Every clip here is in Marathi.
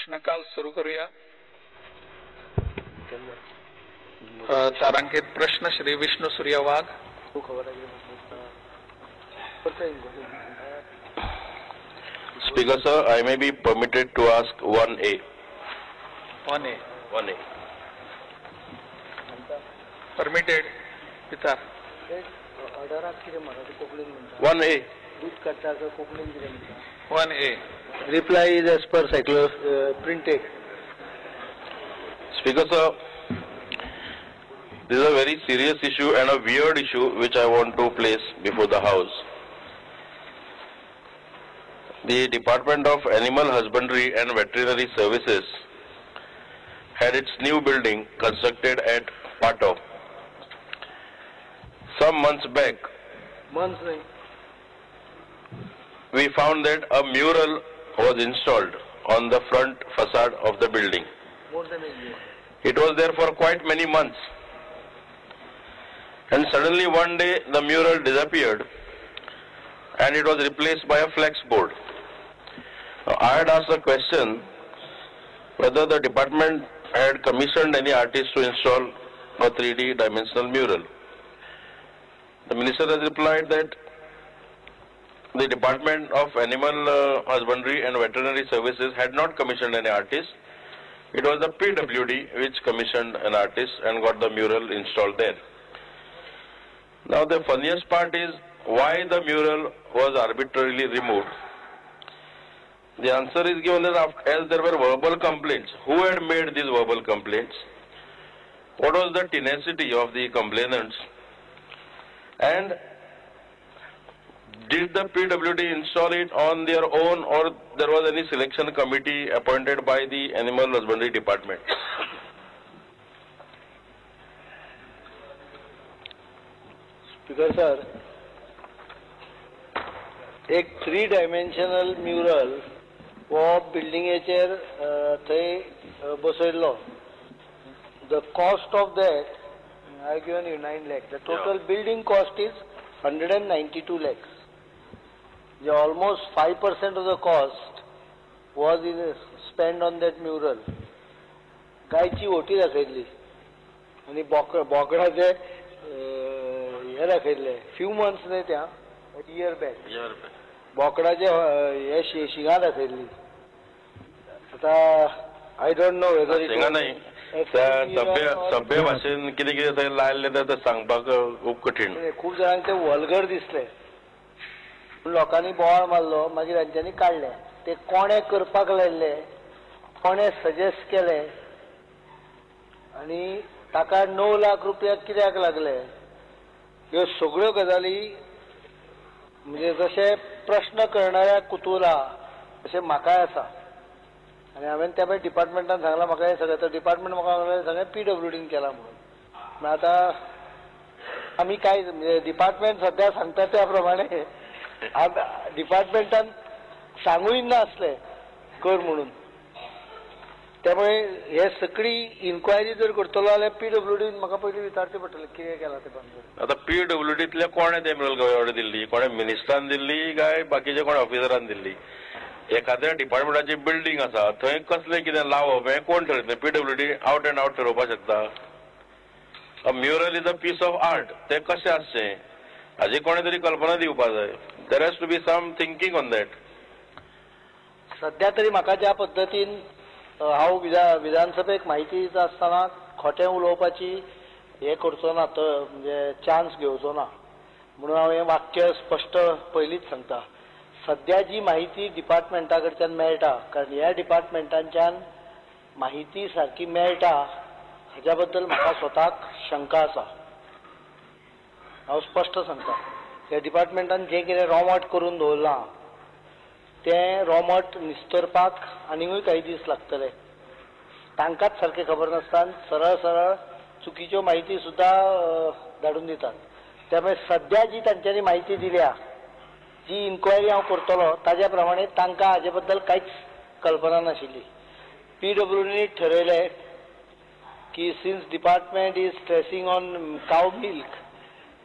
प्रश्नकाल सुरू करूया. तारांकित प्रश्न श्री विष्णू सूर्य वाघ. Speaker sir, I may be permitted to ask 1A. 1A. 1A. Permitted. Pitar. 1A. 1A. Reply is as per circular printed. Speaker sir, this is a very serious issue and a weird issue which I want to place before the House. The Department of Animal Husbandry and Veterinary Services had its new building constructed at Pato. Some months back, we found that a mural was installed on the front facade of the building. More than a year. It was there for quite many months. And suddenly one day the mural disappeared and it was replaced by a flex board. Now, I had asked the question whether the department had commissioned any artist to install a 3D dimensional mural. The minister has replied that the Department of Animal Husbandry and Veterinary Services had not commissioned any artist. It was the PWD which commissioned an artist and got the mural installed there. Now the funniest part is why the mural was arbitrarily removed. The answer is given that as there were verbal complaints. Who had made these verbal complaints? What was the tenacity of the complainants? And did the PWD install it on their own, or there was any selection committee appointed by the Animal Husbandry Department? Speaker sir, एक 3-dimensional mural वो बिल्डिंगेचेर थंय बसयल्लो. The cost of that I have given you 9 lakhs. The total building cost is 192 lakhs. Almost 5% of the cost was spent on that mural. गायची ओटी दाखयल्ली आनी बोकडाचे हे दाखयल्ले. few months न्हय त्या year back. बोकडाचे हे शिंगा दाखयल्ली. आता I don't know whether it सभ्य भाशेन कितें कितें थंय लायल्लें तें सांगपाक खूब कठीण. खूब जाणांक ते वल्गर दिसले. लोकांनी बोवाळ मारलो, मागीर तांच्यांनी काडले. ते कोणे करपाक लायल्ले, कोणे सजेस्ट केले आनी ताका 9 लाख रुपया कित्याक लागले, ह्यो सगळ्यो गजाली म्हणजे जशे प्रश्न करणाऱ्या कुतूहला तशें म्हाकाय आसा. आनी हांवें त्या भायर डिपार्टमेंटान सांगलां, म्हाका हें सगळें. तर डिपार्टमेंट म्हाका सगळें PWDन केलां म्हणून. आतां आमी काय म्हणजे डिपार्टमेंट सध्या सांगता त्या प्रमाणे डिपार्टमेंटान सांगूय नासलें कर म्हणून. त्यामुळे हे सगळी इन्क्वायरी जर करतलो जाल्यार PWDन म्हाका पयलीं विचारचें पडटलें कितें केलां तें बंद. आतां PWDंतल्या कोणे ते मुरल ऑर्डर दिल्ली? कोणे मिनिस्टरान दिल्ली काय बाकीचे कोण ऑफिसरान दिल्ली? एखाद्या डिपार्टमेंटाची बिल्डींग आसा थंय कसलें कितें लावप हें कोण ठरयता? PWD आउट एंड आउट ठरोवपाक शकता. A mural is a piece of art. तें कशें आसचें हाजी कोणे तरी कल्पना दिवपाक जाय. There has to be some thinking on that. सध्या तरी म्हाका ज्या पद्दतीन हांव विधानसभेक म्हायती दिता आसतना खोटें उलोवपाची हें करचो ना, म्हणजे चान्स घेवचो ना म्हणून हांव हें वाक्य स्पश्ट पयलींच सांगता. सध्या जी माहिती डिपार्टमेंटा कडच्यान मेळटा, कारण ह्या डिपार्टमेंटांच्यान माहिती सारकी मेळटा हाच्या बद्दल म्हाका स्वताक शंका आसा. हांव स्पश्ट सांगता. ह्या डिपार्टमेंटान जें कितें रोमट करून दवरलां तें रोमट निस्तरपाक आनीकूय काही दीस लागतले. तांकांच सारकें खबर नासता, सरळ सरळ चुकीच्यो माहिती सुद्दां धाडून दितात. त्यामुळे सध्या जी तांच्यांनी माहिती दिल्या, जी इन्क्वायरी हांव करतलो ताज्या प्रमाणे तांकां हाजे बद्दल कांयच कल्पना नाशिल्ली. PWDनी ठरयलें की since department is stressing on काव milk,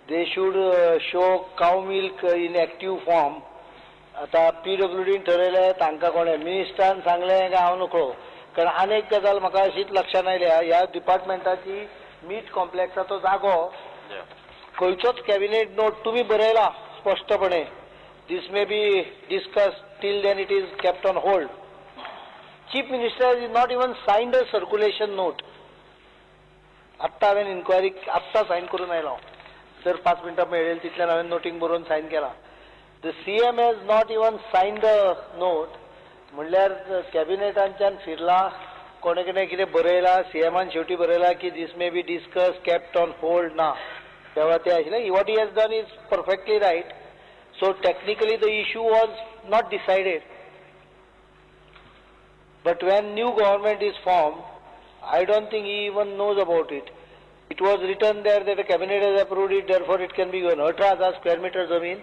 they should show cow milk in active form. आता PWDन ठरयलें, तांकां कोणें मिनिस्टरान सांगलें काय हांव नकळो, कारण आनीक गजाल म्हाका अशीच लक्षांत आयल्या, ह्या डिपार्टमेंटाची मीट कॉम्प्लेक्साचो जागो खंयचोच कॅबिनेट नोट तुमी बरयला स्पश्टपणे, this may be discuss till then it is kept on hold. Chief minister is not even signed a circulation note. आत्ता हांवें इन्क्वायरी आत्ता सायन करून आयलो, जर 5 मिनटां मेळ्ळेली तितल्यान हांवें नोटींग बरोवन सायन केला. The CM has not even signed the note. म्हणल्यार कॅबिनेटांच्यान फिरला, कोणे कितें बरयला, CMन शेवटी बरयला की this may be discuss kept on hold. ना, तेव्हा ते आशिल्लें. What he has done is perfectly right. So technically the issue was not decided. But when new government is formed, I don't think he even knows about it. It was written there that the cabinet has approved it, therefore it can be given. 18,000 square meter जमीन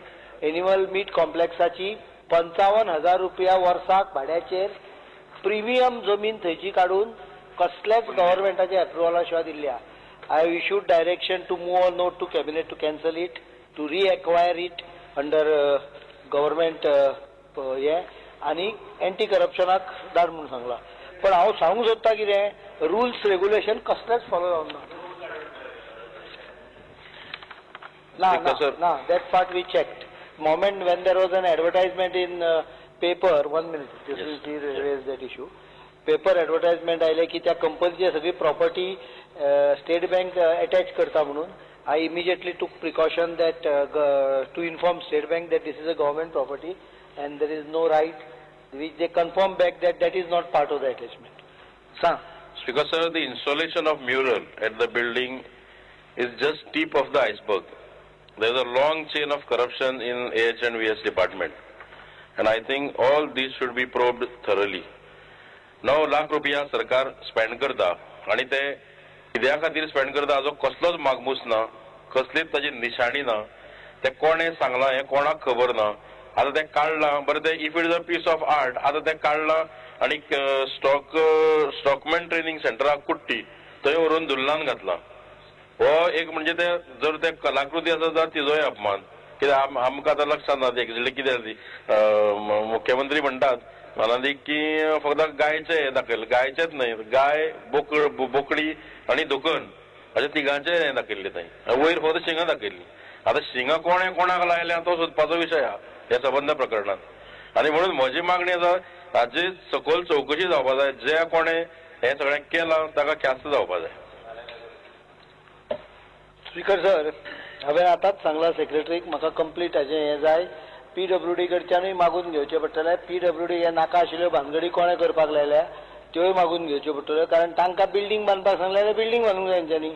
एनिमल मीट कॉम्प्लेक्साची 55,000 रुपया वर्साक भाड्याचेर प्रिमियम जमीन थंयची काडून कसल्याच गव्हर्मेंटाच्या अप्रुवला शिवाय दिल्ल्या. I have issued direction to move a note to cabinet to cancel it, to reacquire it under government आणि एंटी करप्शनाक धाड म्हणून सांगला. पण हांव सांगूंक सोदता कितें, रुल्स रेग्युलेशन कसलेच फॉलो जावना. ना, that part we checked. Moment when there was an advertisement in paper, 1 minute, this is raised that issue. Paper advertisement आयले की त्या कंपनीची सगळी प्रॉपर्टी स्टेट बँक अटॅच करता म्हणून. I immediately took precaution that to inform State Bank that this is a government property and there is no right, which they confirm back that that is not part of the attachment. Sir. Because sir, the installation of mural at the building is just tip of the iceberg. There is a long chain of corruption in AH&VS department, and I think all these should be probed thoroughly. 9 lakh रुपया सरकार स्पेंड करता आणि ते कित्या खातीर स्पेंड करता हाजो कसलोच मागमूस ना, कसलीच ताची निशाणी ना. ते कोणे सांगला हे कोणाक खबर ना. आता ते काढला बरें, ते if it is a piece of art, आता ते काढला आणि स्टॉकमॅन ट्रेनिंग सेंटराक कुट्टी थंय व्हरून धुल्लान घातला. हो एक म्हणजे ते जर ते कलाकृती आसा जाल्यार तिजोय अपमान. कित्याक आमकां आतां लक्षात ना एक्झॅक्टली कितें मुख्यमंत्री म्हणटात म्हणाली की फक्त गायचे हे दाखयले, गायचेच न्हय, गाय, बोकडी आणि दुकन अशें तिगांचे हे दाखयल्ले थंय. वयर फक्त शिंगां दाखयल्ली. आता शिंगां कोणे कोणाक लायल्या तो सोदपाचो विशय हा ह्या संबंध प्रकरणात. आणि म्हणून म्हजी मागणी आसा हाची सखोल चौकशी जावपाक जाय. जे कोणे हे सगळें केलां ताका ख्यास्त जावपाक जाय. स्पीकर सर, हांवें आतांच सांगला सेक्रेटरीक म्हाका कंप्लीट हाचें हें जाय. PWD कडच्यानूय मागून घेवचे पडटले. PWD हे नाका आशिल्ल्यो भानगडी कोणे करपाक लायल्या त्योय मागून घेवच्यो पडटल्यो. कारण तांकां बिल्डींग बांदपाक सांगलें जाल्यार बिल्डींग बांदूंक जाय तेंच्यांनी.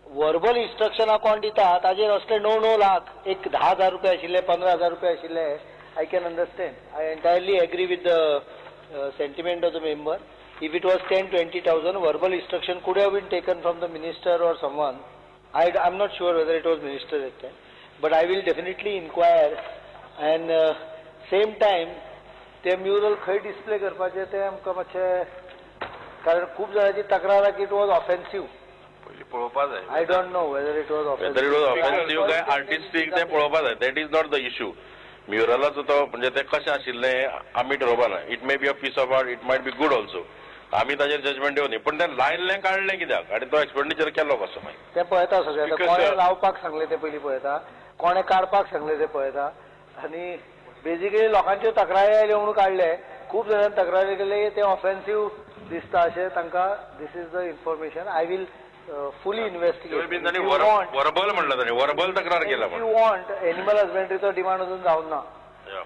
वर्बल इन्स्ट्रक्शनां कोण दिता ताजेर असले 9 लाख, एक 10,000 रुपया आशिल्ले, 15,000 रुपया आशिल्ले, I can understand. I entirely agree with the sentiment of the member. If it was 10-20,000, verbal instruction could have been taken from the minister or someone. I'm not sure whether it was minister at that time, but I will definitely inquire. And same time, ते म्युरल खंय डिस्प्ले करपाचे ते आमकां मातशें, कारण खूब जाणांची तक्रार आसा की इट वॉज ऑफेन्सिव्ह. पळोवपाक जाय. I don't know whether it was offensive काय आर्टिस्टीक ते पळोवपाक जाय. That is not the issue. म्युरलाचो तो म्हणजे ते कशें आशिल्लें आमी ठरोवपाक ना. It may be a piece of art, it might be good also. आमी ताचेर जजमेंट दिवनी, पण ते लायल्लें काडलें कित्याक आणि तो एक्सपेंडिचर केलो कसो मागीर ते पळयता. सगळें कोणे लावपाक सांगले ते पयलीं पळयता, कोणे काडपाक सांगले ते पळयता. आनी बेजिकली लोकांच्यो तक्रारी आयल्यो म्हणून काडले. खूब जाणांनी तक्रारी केली ते ऑफेन्सिव्ह दिसता अशें तांकां. This is the information. I will fully investigate. Verbal म्हणलं ताणी, वर्बल तक्रार केला. If you want, animal husbandryचो डिमांड अजून जावन ना.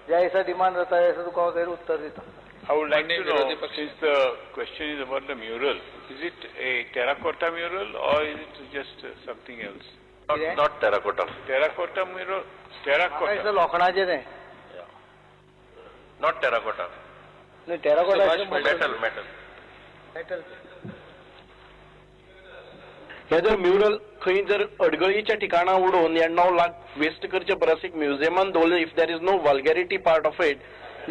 ज्या दिसा डिमांड जाता त्या दिसा तुका हांव तेजेर उत्तर दिता. I would like to know, since the question is about the mural, is it a terracotta mural or is it just something else? Not terracotta. Terracotta mural? Terracotta. लोखणाचें तें. Not terracotta. न्ही, terracotta metal. मेटल. हे जर म्युरल खंय जर अडगळीच्या ठिकाणा उडोवन हे 9 लाख वेस्ट करचे परस एक म्युझियमान दवरले, if there is no vulgarity part of it,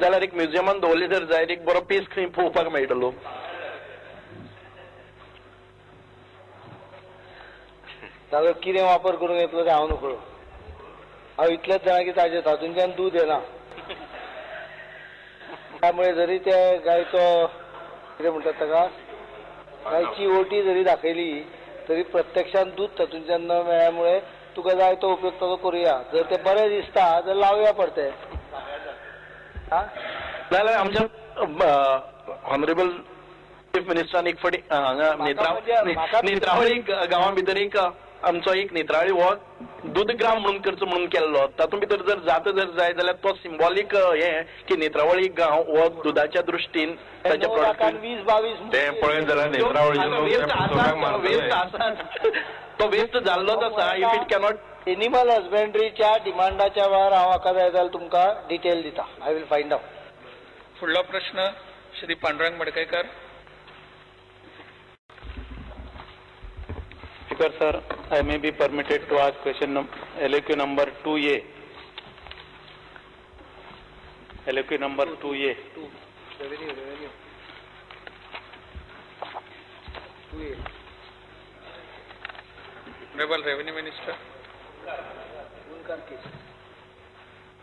जाल्यार एक म्युझियमान दवरले जर जायत एक बरो पीस खंय पळोवपाक मेळटलो. ताजो कितें वापर करूंक येतलो तें हांव नकळो. हांव इतलेंच जाणा की ताजे तातूंतल्यान दूद येना. त्यामुळे जरी त्या गायचो कितें म्हणटात ताका गायची ओटी जरी दाखयली तरी प्रत्यक्षात दूध तातूंतल्यान न मेळ्ळ्यामुळे तुका जाय तो उपयोग ताचो करुया. जर ते बरें दिसता जाल्यार लावया पडते. नाल्यार आमच्या ऑनरेबल चीफ मिनिस्टरान एक फावटी हांगा नेत्रावळी गांवा भितर एक आमचो एक नेत्रावळी हो दूधग्राम म्हणून करचो म्हणून केल्लो. तातूंत भितर जर जाता जर जाय जाल्यार तो सिंबॉलीक हे की नेत्रावळी गांव हो दुधाच्या दृश्टीन ताच्या प्रोडक्टान 20-22 ते पळयत जाल्यार तो वेस्ट जाल्लोच आसा. इफ इट कॅनॉट एनिमल हजबेंड्रीच्या डिमांडाच्या वेळार हांव म्हाका जाय जाल्यार तुमकां डिटेल दिता. I will find out. फुडलो प्रश्न Shri Pandurang Madkaikar. Speaker sir, I may be permitted to ask question LAQ number 2A. LAQ number 2A. Revenue. 2A. Honorable Revenue Minister.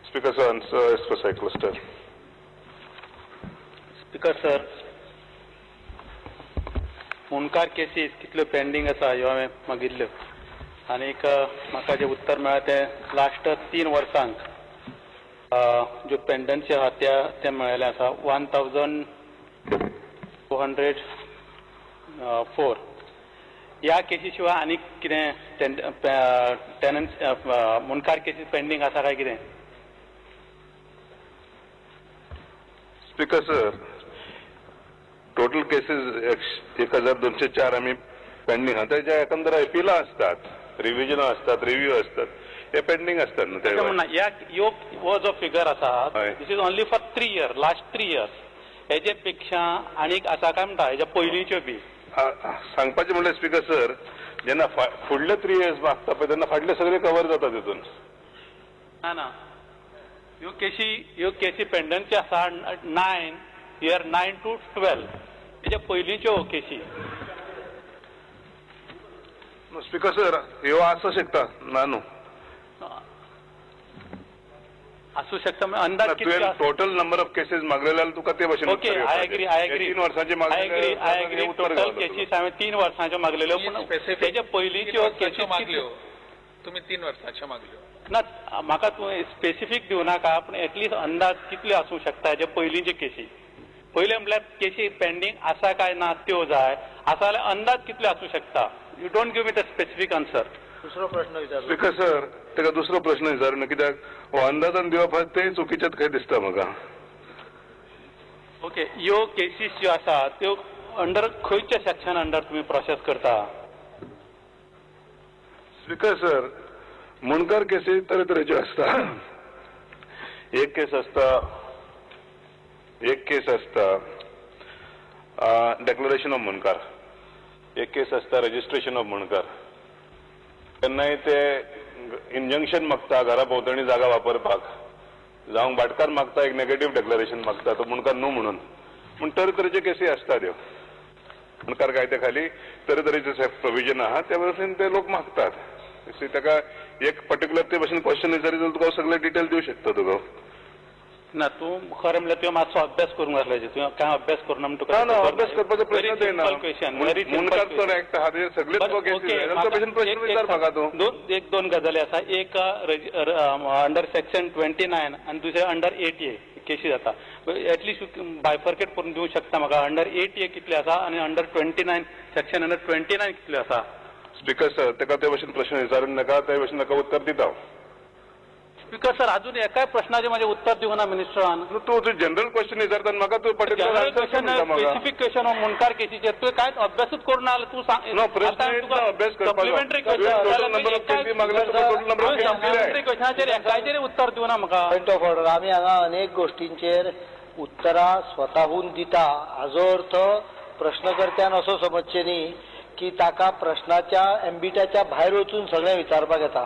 Speaker sir, answer as per cyclister. Speaker sir, मुनकार केसीस कितल्यो पेंडिंग आसा ह्यो हांवें मागिल्ल्यो आनीक म्हाका जें उत्तर मेळ्ळां तें लास्ट 3 वर्सांक ज्यो पेंडन्सी आहा ते मेळ्ळेले आसा 1404. ह्या केसी शिवाय आनीक कितें टेनन्स मुनकार केसीस पेंडिंग आसा काय कितें? स्पीकर सर, टोटल केसेस 1204 आम्ही पेंडिंग आहा. त्याच्या एकंदर अपिलां असतात, रिव्हिजनां असतात, रिव्ह्यू असतात, हे पेंडिंग असतात न्हू. ते हो जो फिगर आसा this is only for 3 years, last 3 years. हेजे पेक्षा आनीक आसा काय म्हणटा हेच्या पयलींच्यो बी? सांगपाचें म्हणल्यार स्पीकर सर, जेन्ना फुडले 3 इयर्स मागता पळय तेन्ना फाटले सगळे कव्हर जाता तितून. ना ह्यो केसी पेंडन्सी आसा 9 इयर 9 to 12 हेच्या पयलींच्यो केसी. स्पीकर सर, ह्यो आसूं शकता ना न्हू. आसूं शकता अंदाज कितलो? टोटल नंबर ऑफ केसेस मागलेले जाल्यार तुका ते भाशेन ओके, आय एग्री 3 वर्सांचे मागलेले. आय एग्री टोटल केसीस हांवें 3 वर्सांच्यो मागलेल्यो पूण तेच्या पयलींच्यो केसी मागल्यो तुम्ही 3 वर्सांच्यो मागल्यो ना. म्हाका तुवें स्पेसिफीक दिवं नाका पूण एटलिस्ट अंदाज कितल्यो आसूं शकता हेच्या पयलींच्यो केसी. पहिले म्हटल्यार केसी पेंडिंग आसा काय ना त्यो जाय. आसा जाल्यार अंदाज कितले आसूं शकता. You don't give me the specific answer. दुसरो प्रश्न विचार. स्पीकर सर, ताका दुसरो प्रश्न विचार ना, कित्याक हो अंदाजान दिवप ते चुकीचेच खंय दिसता म्हाका. ओके, ह्यो केसीस ज्यो आसा त्यो अंडर खंयच्या सेक्शन अंडर तुमी प्रोसेस करता? स्पीकर सर, मुनकार केसी तरेतरेच्यो आसता. एक केस आसता डेक्लरेशन ऑफ मुनकार, एक केस आसता रजिस्ट्रेशन ऑफ मुनकार. केन्नाय ते इंजंक्शन मागता घरा भोंवतणी जागा वापरपाक, जावं भाटकार मागता एक नेगेटिव्ह डेक्लरेशन मागता तो मुनकार न्हू म्हणून. पूण तरेतरेच्यो केसी आसता त्यो मुनकार कायद्या खाली तरेतरेचे प्रोविजन आहा त्या भशेन ते लोक मागतात. ताका एक पर्टिक्युलर ते भशेन क्वेश्चन विचारी जाल्यार तुका सगळे डिटेल दिवं शकता तुका. ना तूं खरें म्हणल्यार तुवें मातसो अभ्यास करूंक जाय. तुवें कांय अभ्यास करना म्हणून तुका अभ्यास करपाचो प्रश्न येना. मुनकारचो एक्ट आहा ते सगळेच प्रश्न विचार म्हाका तूं. 2 गजाली आसा. एक अंडर सेक्शन 29 आनी दुसरे अंडर 8A केसी जाता. एटलिस्ट बायफर्केट करून दिवंक शकता म्हाका अंडर 8A कितले आसा आनी अंडर 29 सेक्शन अंडर 29 कितले आसा? स्पीकर सर, ताका ते भशेन प्रश्न विचारूंक नाका, ते भशेन ताका उत्तर दिता. स्पीकर सर, अजून एकाय प्रश्नाचे माझे उत्तर दिवं ना मिनिस्टरान. तू जनरल क्वेश्चन विचारता म्हाका तू पर्टिक्युलर स्पेसिफिक क्वेश्चन मुनकार केसीचे तुवें कांयच अभ्यासूच करून ना तूं सांग. अभ्यास सप्लिमेंटरी क्वेश्चनाचेर एकाचेर उत्तर दिवं ना म्हाका. Point of order. आमी हांगा अनेक गोष्टींचेर उत्तरां स्वताहून दिता. हाजो अर्थ प्रश्नकर्त्यान असो समजचें न्ही की ताका प्रश्नाच्या एम्बिटाच्या भायर वचून सगळें विचारपाक येता.